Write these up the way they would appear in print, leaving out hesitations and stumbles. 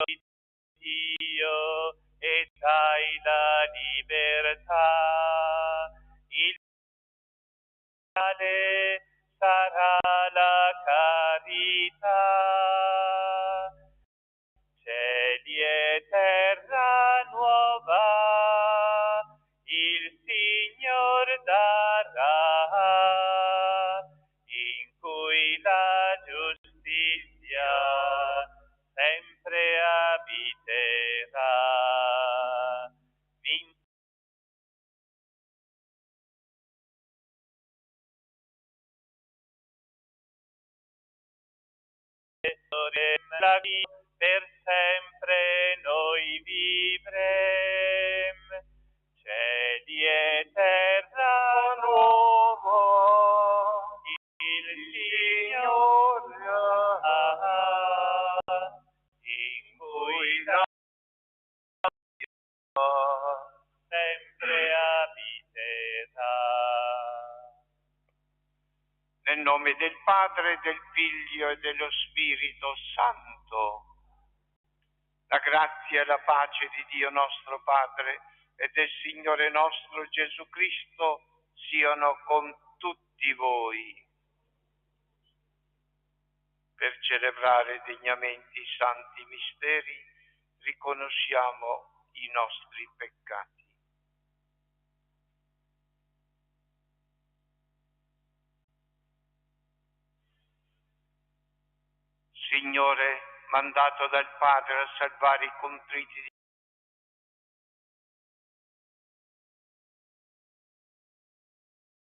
di Dio e dai la libertà. Il male sarà la carità. Cieli e terra nuova il Signor darà, in cui la giustizia sempre abiterà. La vita per sempre noi vivrem, cieli e terra nuova il Signore ha, in cui la sempre abiterà. Nel nome del Padre, del Figlio e dello Spirito Santo. La grazia e la pace di Dio nostro Padre e del Signore nostro Gesù Cristo siano con tutti voi. Per celebrare degnamente i santi misteri, riconosciamo i nostri peccati. Signore, mandato dal Padre a salvare i contriti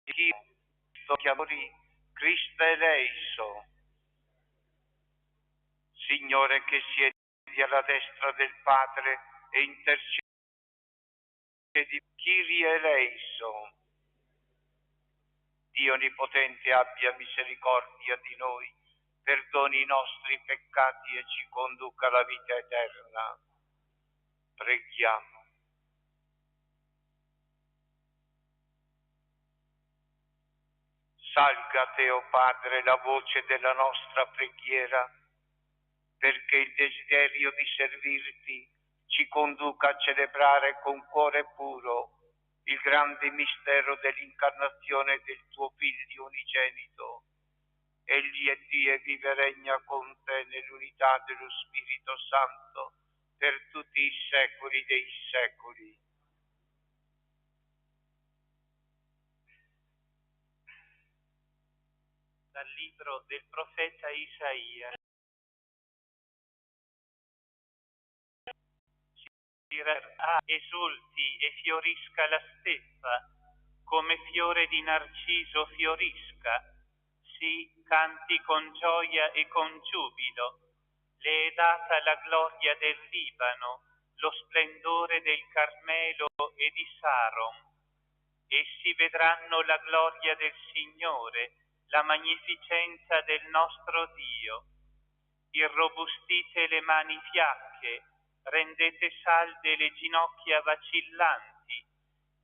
di Cristo, Cristo eleison. Signore, che siedi alla destra del Padre e intercedi, Kyrie eleison. Dio Onnipotente abbia misericordia di noi, perdoni i nostri peccati e ci conduca alla vita eterna. Preghiamo. Salga a te, o Padre, la voce della nostra preghiera, perché il desiderio di servirti ci conduca a celebrare con cuore puro il grande mistero dell'incarnazione del tuo Figlio unigenito. Egli è Dio e vive e regna con te nell'unità dello Spirito Santo per tutti i secoli dei secoli. Dal libro del profeta Isaia. Esulti e fiorisca la steppa, come fiore di narciso fiorisca. Sì, canti con gioia e con giubilo. Le è data la gloria del Libano, lo splendore del Carmelo e di Saron. Essi vedranno la gloria del Signore, la magnificenza del nostro Dio. Irrobustite le mani fiacche, rendete salde le ginocchia vacillanti,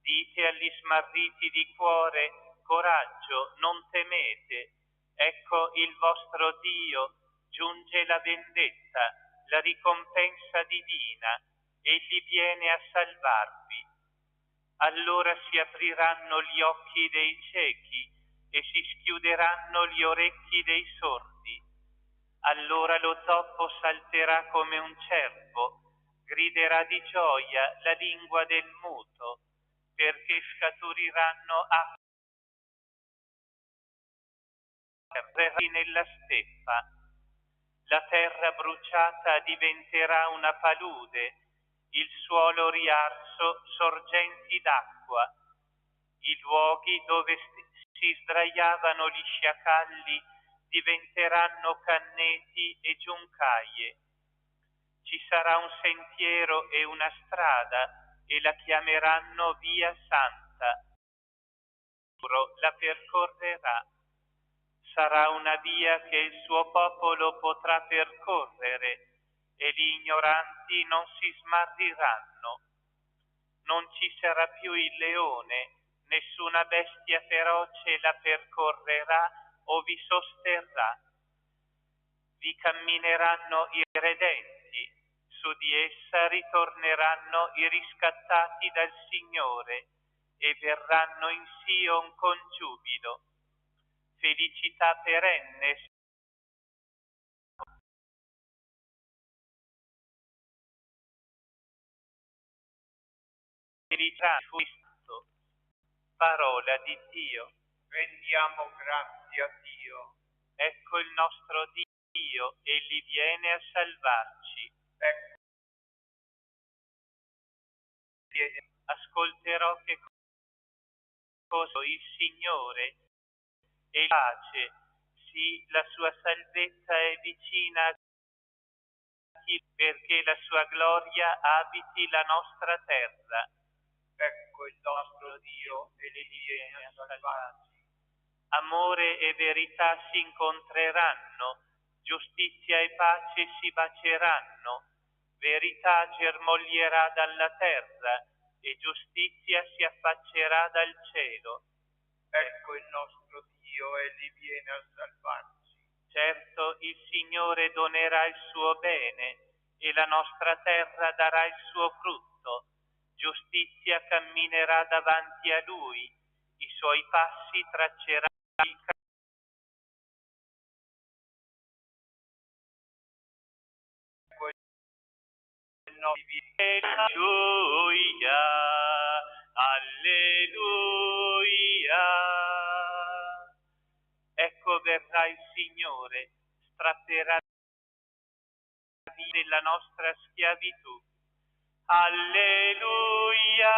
dite agli smarriti di cuore, coraggio, non temete, ecco il vostro Dio, giunge la vendetta, la ricompensa divina, egli viene a salvarvi. Allora si apriranno gli occhi dei ciechi e si schiuderanno gli orecchi dei sordi. Allora lo zoppo salterà come un cervo, griderà di gioia la lingua del muto, perché scaturiranno acqua nella steppa. La terra bruciata diventerà una palude, il suolo riarso sorgenti d'acqua. I luoghi dove si sdraiavano gli sciacalli diventeranno canneti e giuncaie. Ci sarà un sentiero e una strada e la chiameranno Via Santa. La percorrerà. Sarà una via che il suo popolo potrà percorrere e gli ignoranti non si smarriranno. Non ci sarà più il leone, nessuna bestia feroce la percorrerà o vi sosterrà. Vi cammineranno i redenti, Su di essa ritorneranno i riscattati dal Signore e verranno in Sion con giubilo. Felicità perenne. Felicità Cristo. Parola di Dio. Rendiamo grazie a Dio. Ecco il nostro Dio, Egli viene a salvarci. Ecco. Ascolterò che cosa il Signore e pace, sì, la sua salvezza è vicina a chi, perché la sua gloria abiti la nostra terra. Ecco il nostro Dio, Egli viene a salvarci. Amore e verità si incontreranno, giustizia e pace si baceranno, verità germoglierà dalla terra e giustizia si affaccerà dal cielo. Ecco il nostro Dio, Egli viene a salvarci. Certo, il Signore donerà il suo bene e la nostra terra darà il suo frutto. Giustizia camminerà davanti a Lui, i suoi passi traccerà il Alleluia, alleluia. Ecco verrà il Signore, strapperà della nostra schiavitù. Alleluia,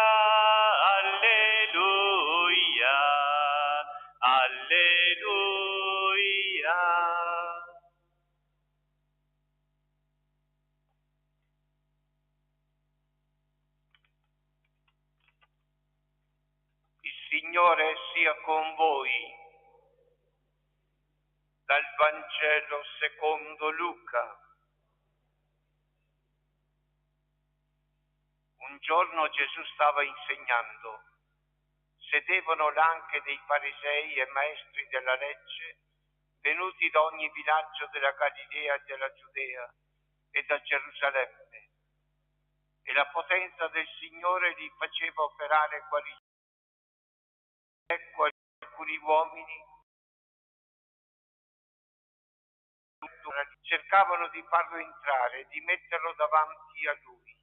alleluia, alleluia. Il Signore sia con voi. Dal Vangelo secondo Luca. Un giorno Gesù stava insegnando. Sedevano là anche dei farisei e maestri della legge, venuti da ogni villaggio della Galilea e della Giudea e da Gerusalemme. E la potenza del Signore li faceva operare guarigioni. Ecco alcuni uomini cercavano di farlo entrare e di metterlo davanti a lui.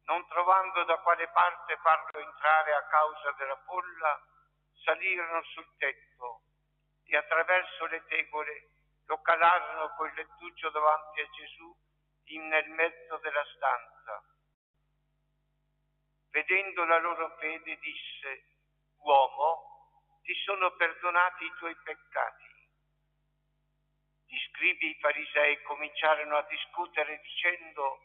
Non trovando da quale parte farlo entrare a causa della folla, salirono sul tetto e attraverso le tegole lo calarono col lettuccio davanti a Gesù nel mezzo della stanza. Vedendo la loro fede disse: uomo, ti sono perdonati i tuoi peccati. Gli scribi e i farisei cominciarono a discutere dicendo: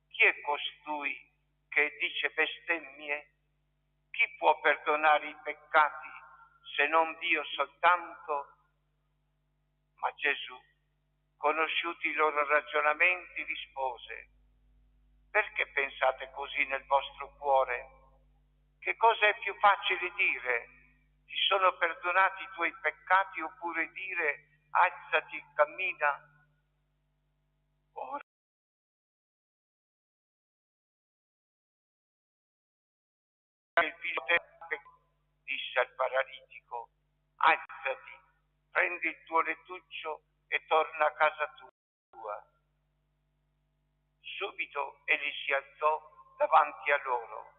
chi è costui che dice bestemmie? Chi può perdonare i peccati se non Dio soltanto? Ma Gesù, conosciuti i loro ragionamenti, rispose: perché pensate così nel vostro cuore? Che cosa è più facile dire? Ti sono perdonati i tuoi peccati, oppure dire: alzati e cammina? Ora il figlio disse al paralitico: alzati, prendi il tuo lettuccio e torna a casa tua. Subito egli si alzò davanti a loro,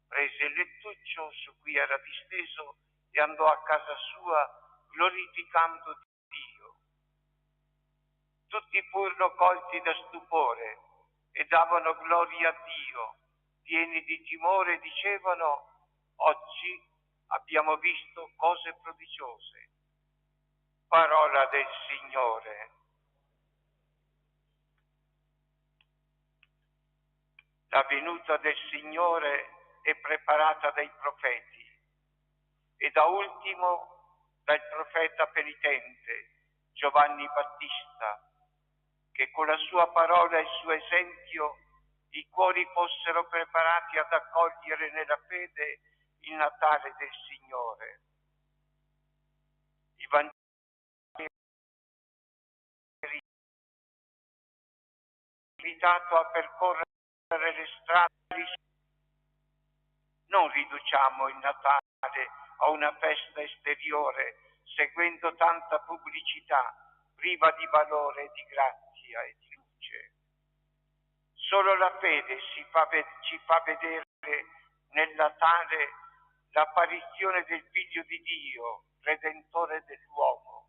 prese il lettuccio su cui era disteso e andò a casa sua glorificando Dio. Tutti furono colti da stupore e davano gloria a Dio. Pieni di timore dicevano: oggi abbiamo visto cose prodigiose. Parola del Signore. La venuta del Signore è preparata dai profeti e da ultimo dal profeta penitente Giovanni Battista, che con la sua parola e il suo esempio i cuori fossero preparati ad accogliere nella fede il Natale del Signore. I Vangeli invitato a percorrere le strade. Non riduciamo il Natale a una festa esteriore, seguendo tanta pubblicità, priva di valore, di grazia e di luce. Solo la fede ci fa vedere nel Natale l'apparizione del Figlio di Dio, Redentore dell'uomo.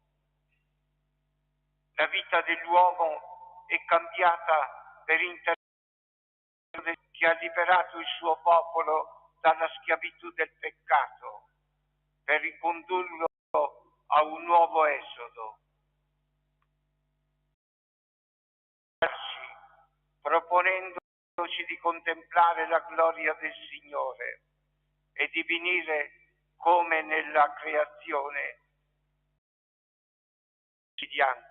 La vita dell'uomo è cambiata per intermezzo che ha liberato il suo popolo dalla schiavitù del peccato, per ricondurlo a un nuovo esodo. Proponendoci di contemplare la gloria del Signore e di venire come nella creazione quotidianza.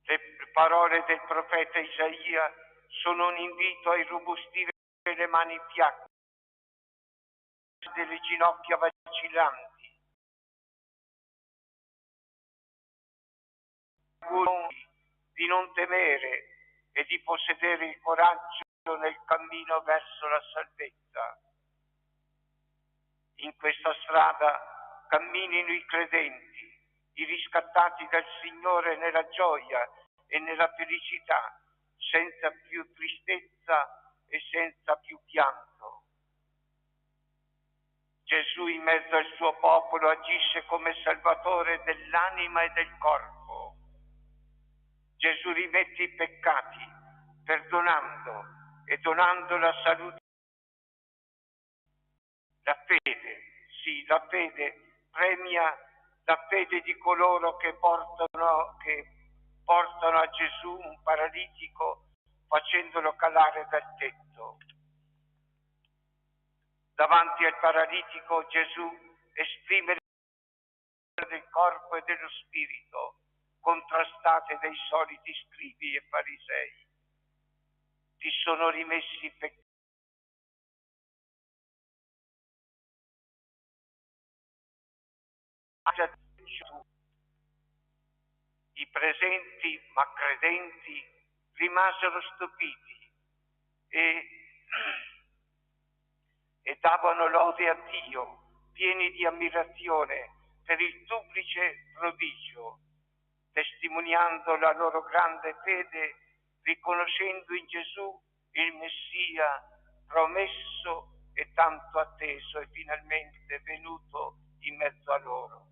Le parole del profeta Isaia sono un invito a irrobustire le mani fiacche delle ginocchia vacillanti, di non temere e di possedere il coraggio nel cammino verso la salvezza. In questa strada camminino i credenti, i riscattati dal Signore nella gioia e nella felicità, senza più tristezza e senza più pianto. Gesù in mezzo al suo popolo agisce come Salvatore dell'anima e del corpo. Gesù rimette i peccati, perdonando e donando la salute. La fede premia la fede di coloro che portano a Gesù un paralitico facendolo calare dal tetto. Davanti al paralitico Gesù esprime del corpo e dello spirito, contrastate dai soliti scribi e farisei. Ti sono rimessi i peccati. I presenti ma credenti rimasero stupiti e davano lode a Dio, pieni di ammirazione per il duplice prodigio, testimoniando la loro grande fede, riconoscendo in Gesù il Messia promesso e tanto atteso e finalmente venuto in mezzo a loro.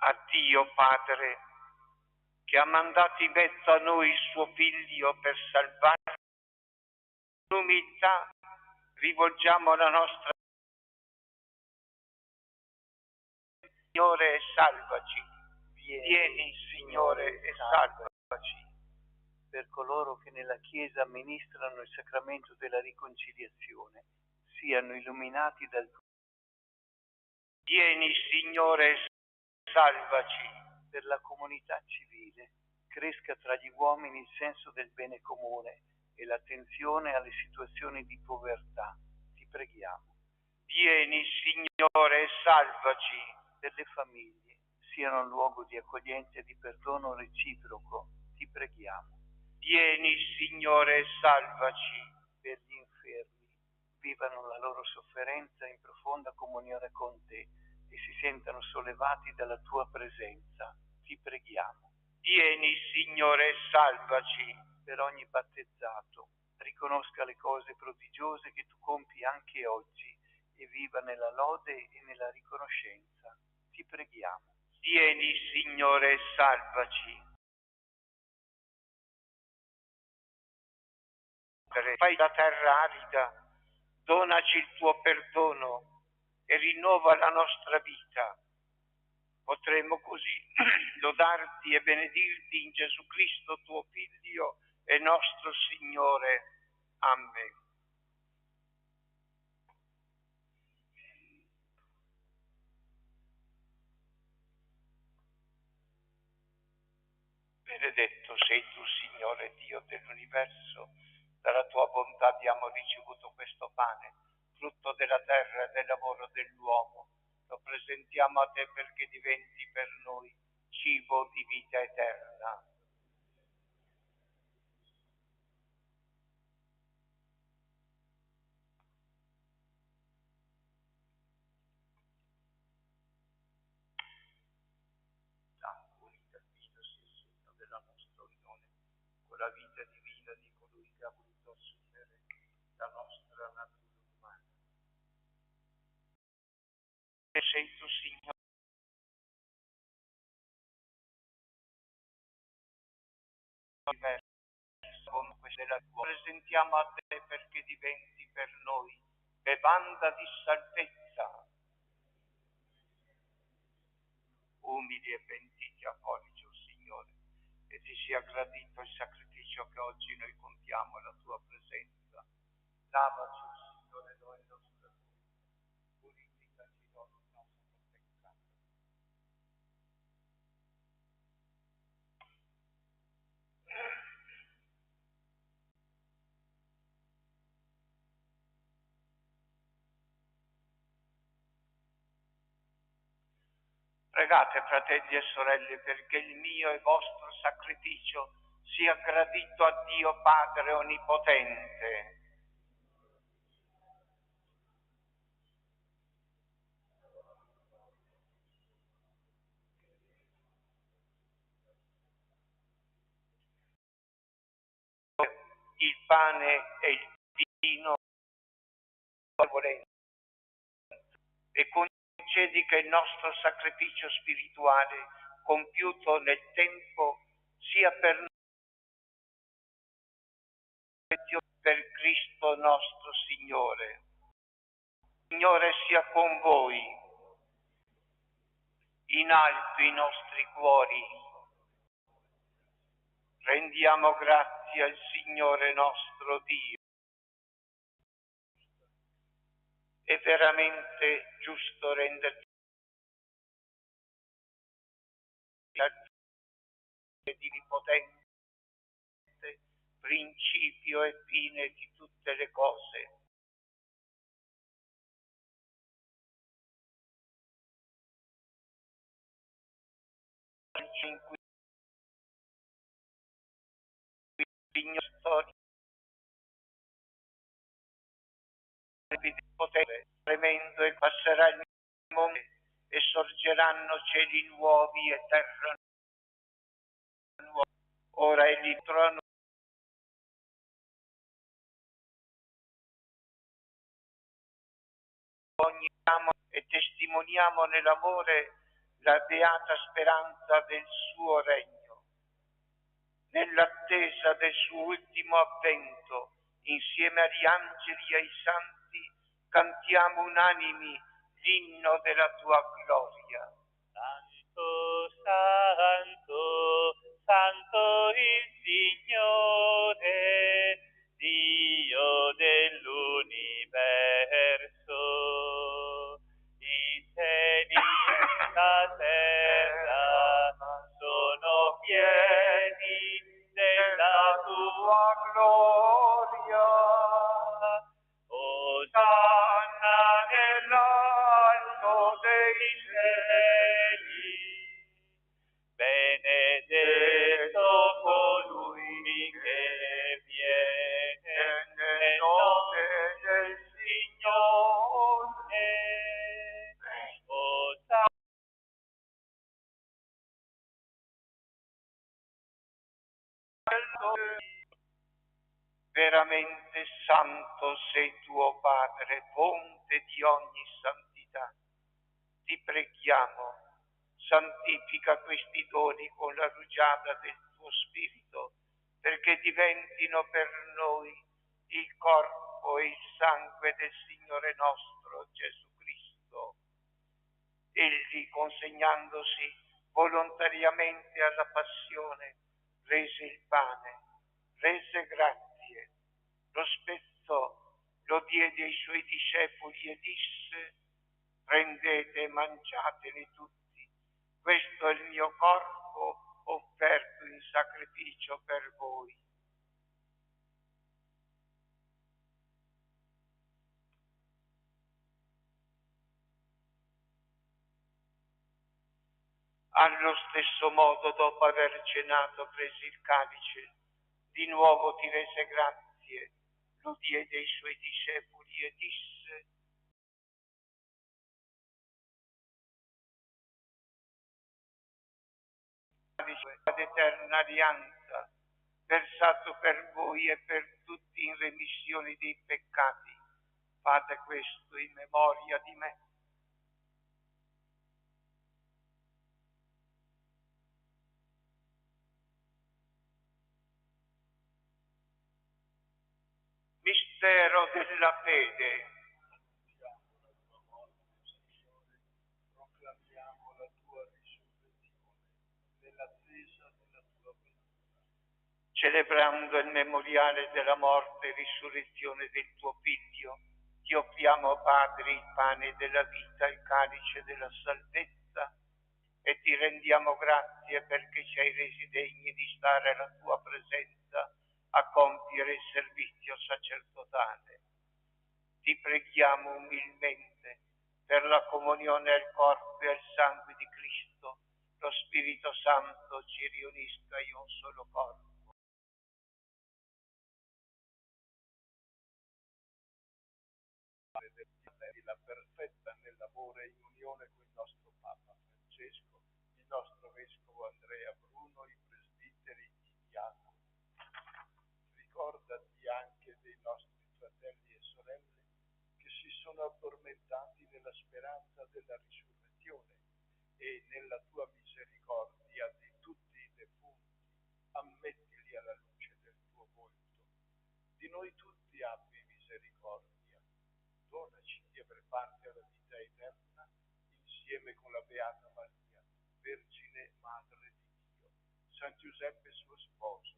A Dio Padre, che ha mandato in mezzo a noi il suo Figlio per salvarci, in umiltà rivolgiamo la nostra Signore e salvaci. Vieni, Signore, e salvaci. Per coloro che nella Chiesa amministrano il sacramento della riconciliazione, siano illuminati dal Vieni, Signore, salvaci. Per la comunità civile cresca tra gli uomini il senso del bene comune e l'attenzione alle situazioni di povertà. Ti preghiamo. Vieni, Signore, salvaci. Per le famiglie siano un luogo di accoglienza e di perdono reciproco. Ti preghiamo. Vieni, Signore, salvaci. Per gli infermi vivano la loro sofferenza in profonda comunione con te e si sentano sollevati dalla tua presenza. Ti preghiamo. Vieni, Signore, salvaci. Per ogni battezzato riconosca le cose prodigiose che tu compi anche oggi e viva nella lode e nella riconoscenza. Ti preghiamo. Vieni, Signore, salvaci. Fai la terra arida, donaci il tuo perdono e rinnova la nostra vita. Potremo così lodarti e benedirti in Gesù Cristo, tuo Figlio e nostro Signore. Amen. Benedetto sei tu, Signore Dio dell'universo, dalla tua bontà abbiamo ricevuto questo pane, frutto della terra e del lavoro dell'uomo. Lo presentiamo a te perché diventi per noi cibo di vita eterna. Sangue unito al vino sia il segno della nostra unione, con la vita divina di colui che ha voluto assumere la nostra natura umana. E sei tu, Signore, con questa la tua. Presentiamo a te perché diventi per noi bevanda di salvezza. Umili e pentiti accolgi, o Signore, e ti sia gradito il sacrificio che oggi noi compiamo alla tua presenza. Lavaci, Signore, noi il nostro cuore, purificaci da ogni nostro peccato. Pregate, fratelli e sorelle, perché il mio e vostro sacrificio sia gradito a Dio Padre Onnipotente. Il pane e il vino e concedi che il nostro sacrificio spirituale compiuto nel tempo sia per noi per Cristo nostro Signore. Signore sia con voi, in alto i nostri cuori. Rendiamo grazie al Signore nostro Dio. È veramente giusto renderti di Onnipotente, principio e fine di tutte le cose. In cui il storia di potere tremendo e passerà il mondo e sorgeranno cieli nuovi e terra nuova. Ora egli trono ogni amo e testimoniamo nell'amore la beata speranza del suo regno. Nell'attesa del suo ultimo avvento, insieme agli angeli e ai santi, cantiamo unanimi l'inno della tua gloria. Santo, santo, santo il Signore, Dio dell'universo. I cieli Stato dei cieli. Benedetto colui che viene Nel nome del Signore. Veramente santo sei tuo Padre, fonte di ogni santità. Ti preghiamo, santifica questi doni con la rugiada del tuo Spirito, perché diventino per noi il corpo e il sangue del Signore nostro Gesù Cristo. Egli, consegnandosi volontariamente alla passione, prese il pane, rese grazie, lo spezzò, lo diede ai suoi discepoli e disse: prendete e mangiatene tutti, questo è il mio corpo offerto in sacrificio per voi. Allo stesso modo, dopo aver cenato, prese il calice, di nuovo ti rese grazie, lo diede ai suoi discepoli e disse: ad eterna alianza, versato per voi e per tutti in remissione dei peccati. Fate questo in memoria di me. Mistero della fede. Proclamiamo la tua risurrezione nell'attesa della tua venuta. Celebrando il memoriale della morte e risurrezione del tuo Figlio, ti offriamo, Padre, il pane della vita, il calice della salvezza, e ti rendiamo grazie perché ci hai resi degni di stare alla tua presenza a compiere il servizio sacerdotale. Ti preghiamo umilmente per la comunione al corpo e al sangue di Cristo, lo Spirito Santo ci riunisca in un solo corpo. La perfetta nell'amore in unione con il nostro Papa Francesco, il nostro Vescovo Andrea Bruno, i presbiteri, i diaconi. Ricordati anche dei nostri fratelli e sorelle che si sono addormentati nella speranza della risurrezione e nella tua misericordia di tutti i defunti, ammettili alla luce del tuo volto. Di noi tutti abbi misericordia. Donaci di aver parte alla vita eterna insieme con la Beata Maria, Vergine Madre di Dio, San Giuseppe suo sposo,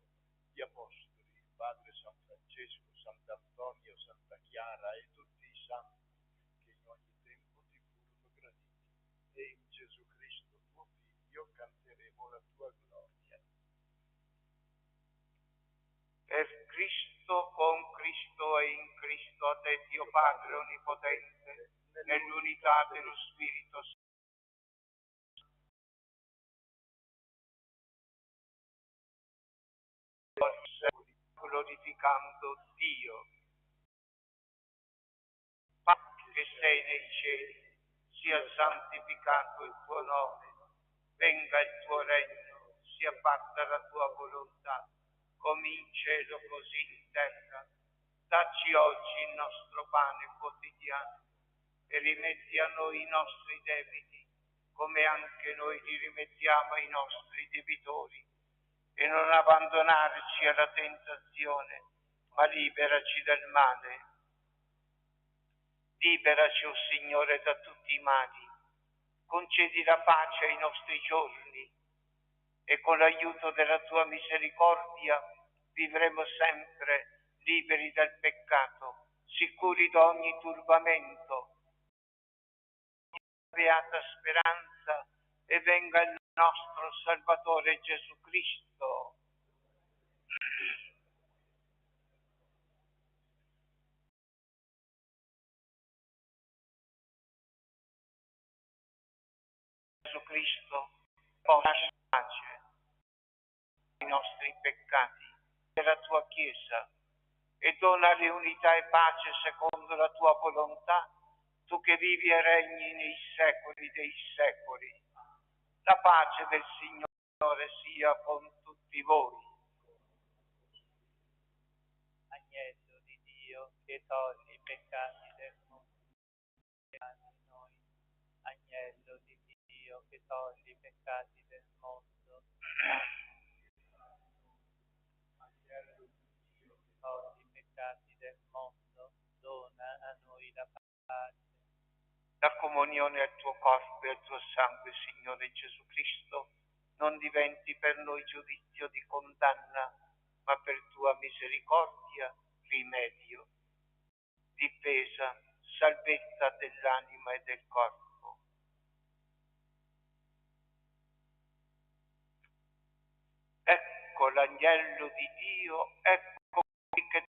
gli Apostoli, il Padre San Francesco, Sant'Antonio, Santa Chiara e tutti i santi che in ogni tempo ti furono graditi. E in Gesù Cristo tuo Figlio canteremo la tua gloria. Per Cristo, con Cristo e in Cristo, a te Dio Padre Onnipotente, nell'unità dello Spirito Santo, glorificando Dio. Padre che sei nei cieli, sia santificato il tuo nome, venga il tuo regno, sia fatta la tua volontà, come in cielo così in terra. Dacci oggi il nostro pane quotidiano e rimetti a noi i nostri debiti, come anche noi li rimettiamo ai nostri debitori. E non abbandonarci alla tentazione, ma liberaci dal male. Liberaci, o Signore, da tutti i mali. Concedi la pace ai nostri giorni e con l'aiuto della tua misericordia vivremo sempre liberi dal peccato, sicuri da ogni turbamento. Beata speranza, e venga il nostro Salvatore Gesù Cristo. Gesù Cristo possa pace i nostri peccati della tua Chiesa e donale unità e pace secondo la tua volontà, tu che vivi e regni nei secoli dei secoli. La pace del Signore sia con tutti voi. Agnello di Dio che toglie i peccati del mondo, di noi. Agnello di Dio che toglie i peccati del mondo, agnello di Dio che toglie i peccati del mondo, dona a noi la pace. La comunione al tuo corpo e al tuo sangue, Signore Gesù Cristo, non diventi per noi giudizio di condanna, ma per tua misericordia rimedio, difesa, salvezza dell'anima e del corpo. Ecco l'agnello di Dio, ecco qui che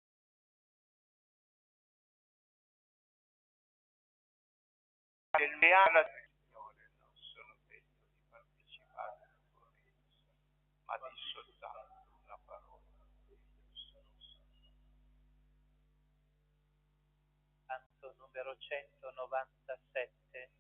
il leale del Signore, non sono degno di partecipare alla tua messa, ma di soltanto una parola. Canto numero 197.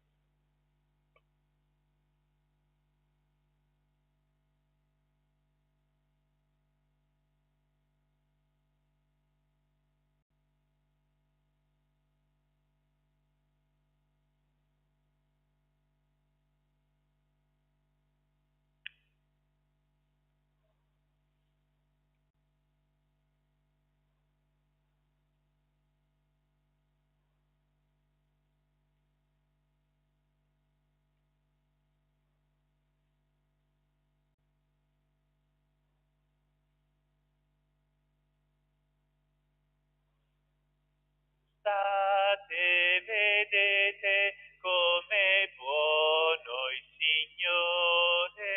State, vedete come buono il Signore.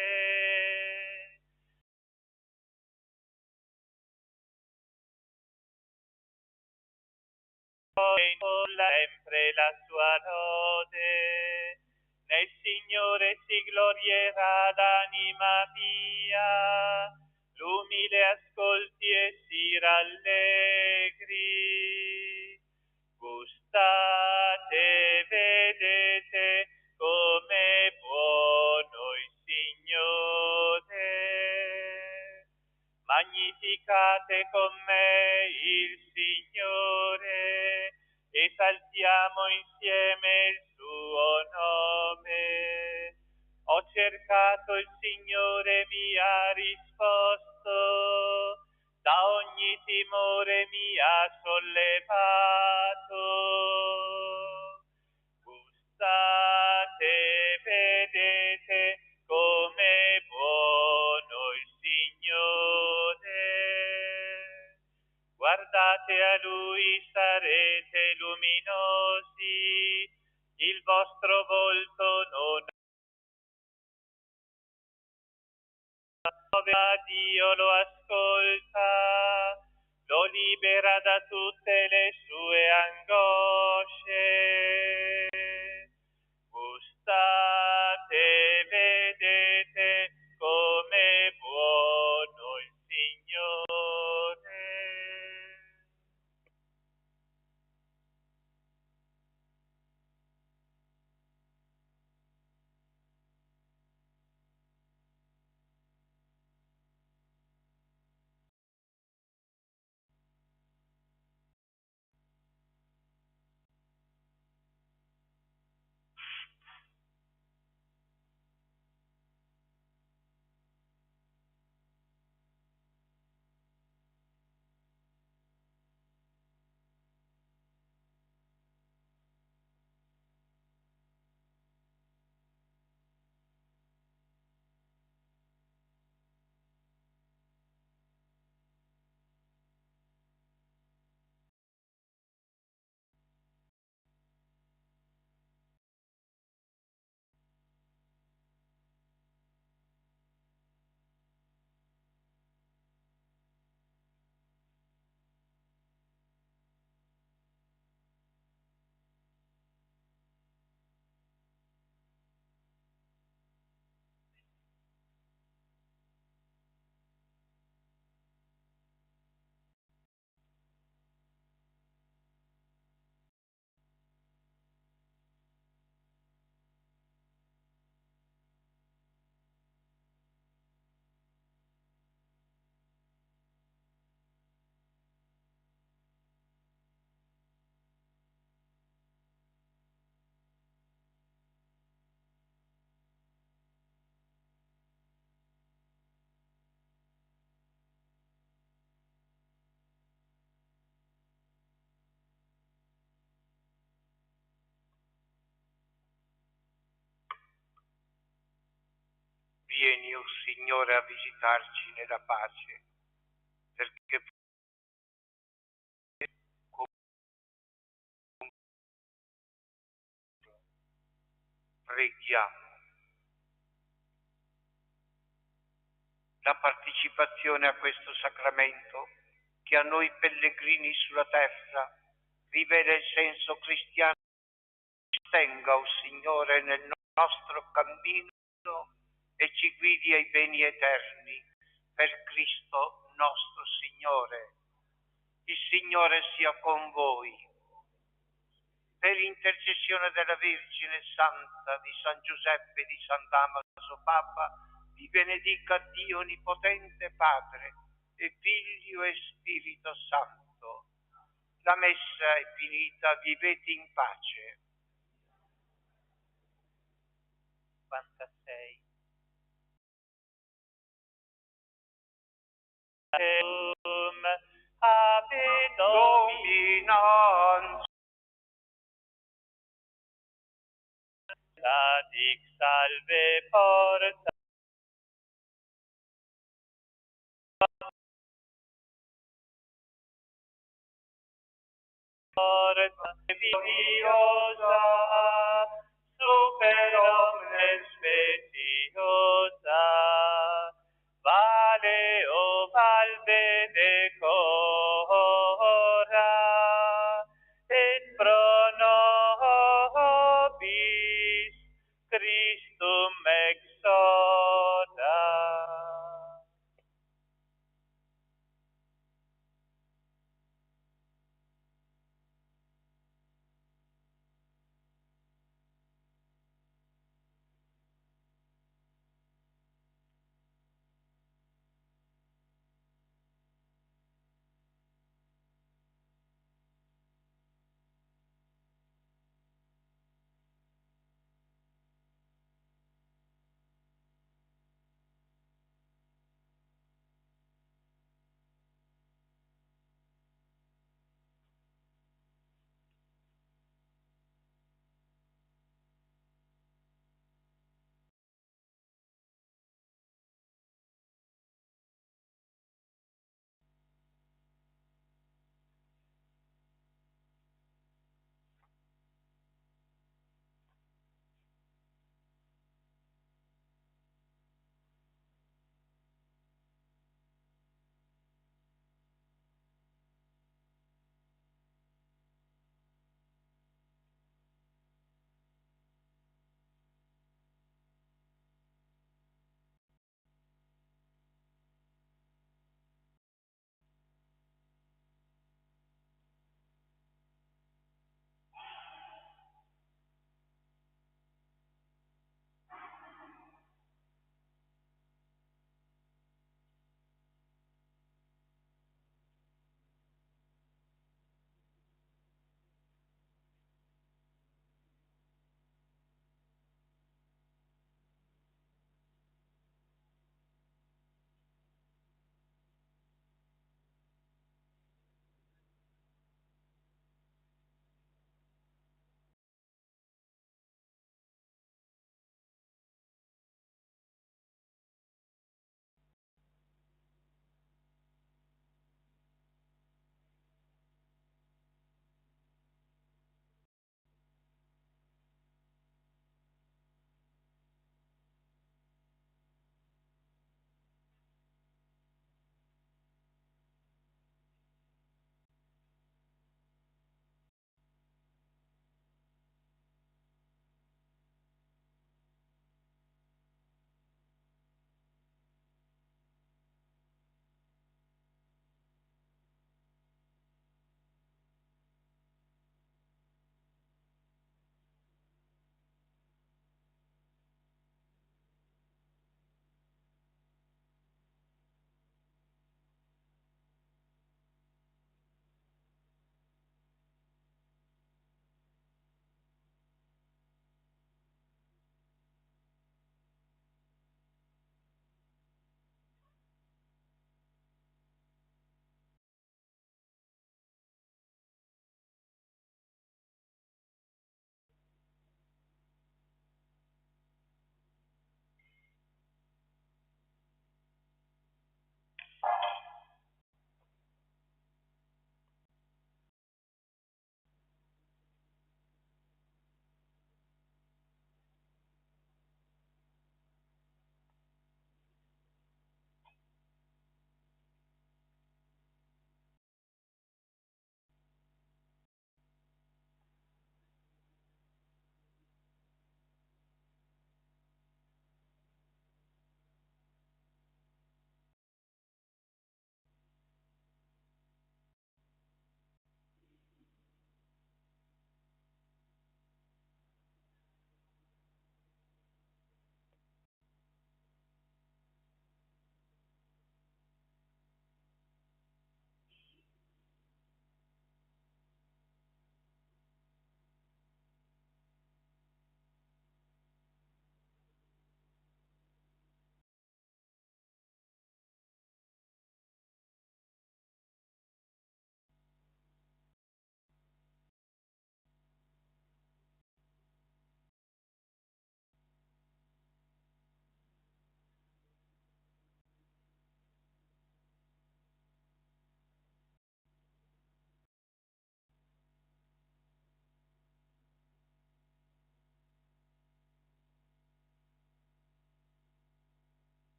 Sempre la sua lode. Nel Signore si glorierà l'anima mia, l'umile ascolti e si rallegri. Gustate, vedete come buono il Signore. Magnificate con me il Signore, esaltiamo insieme il suo nome. Ho cercato il Signore, mi ha risposto, da ogni timore mi ha sollevato. Gustate, vedete come buono il Signore. Guardate a Lui, sarete luminosi, il vostro volto non a Dio lo ascolta, lo libera da tutte le sue angosce. Gustate, vedete come buono il Signore. vieni, o Signore, a visitarci nella pace, perché preghiamo. La partecipazione a questo sacramento, che a noi pellegrini sulla terra rivela il senso cristiano, sostenga, o Signore, nel nostro cammino e ci guidi ai beni eterni, per Cristo nostro Signore. Il Signore sia con voi. Per intercessione della Vergine Santa, di San Giuseppe e di San Damaso Papa, vi benedica Dio Onnipotente Padre e Figlio e Spirito Santo. La messa è finita, vivete in pace. 56. Ave Dominans Dic salve porta gloriosa